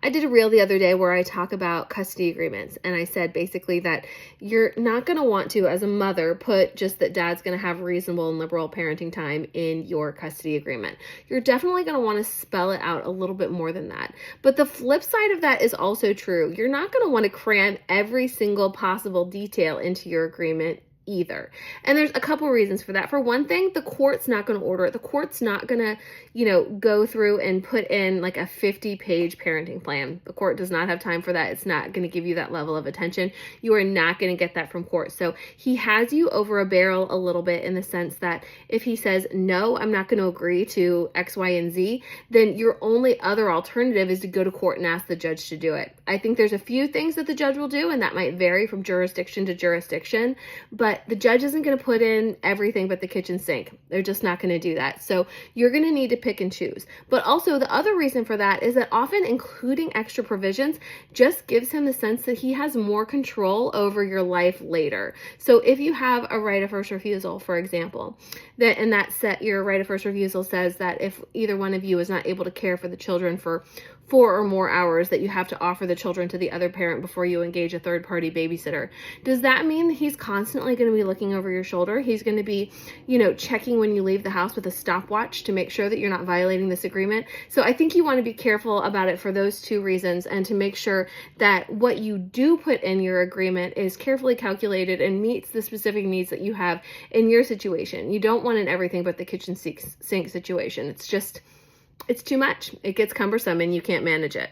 I did a reel the other day where I talk about custody agreements, and I said basically that you're not going to want to, as a mother, put just that dad's going to have reasonable and liberal parenting time in your custody agreement. You're definitely going to want to spell it out a little bit more than that. But the flip side of that is also true. You're not going to want to cram every single possible detail into your agreement either. And there's a couple reasons for that. For one thing, the court's not going to order it. The court's not going to, go through and put in like a 50-page parenting plan. The court does not have time for that. It's not going to give you that level of attention. You are not going to get that from court. So he has you over a barrel a little bit in the sense that if he says, no, I'm not going to agree to X, Y, and Z, then your only other alternative is to go to court and ask the judge to do it. I think there's a few things that the judge will do, and that might vary from jurisdiction to jurisdiction, but the judge isn't going to put in everything but the kitchen sink. They're just not going to do that. So you're going to need to pick and choose. But also the other reason for that is that often including extra provisions just gives him the sense that he has more control over your life later. So if you have a right of first refusal, for example, your right of first refusal says that if either one of you is not able to care for the children for 4 or more hours, that you have to offer the children to the other parent before you engage a third-party babysitter. Does that mean that he's constantly going to be looking over your shoulder? He's going to be, checking when you leave the house with a stopwatch to make sure that you're not violating this agreement. So I think you want to be careful about it for those two reasons, and to make sure that what you do put in your agreement is carefully calculated and meets the specific needs that you have in your situation. You don't want an everything but the kitchen sink situation. It's too much. It gets cumbersome and you can't manage it.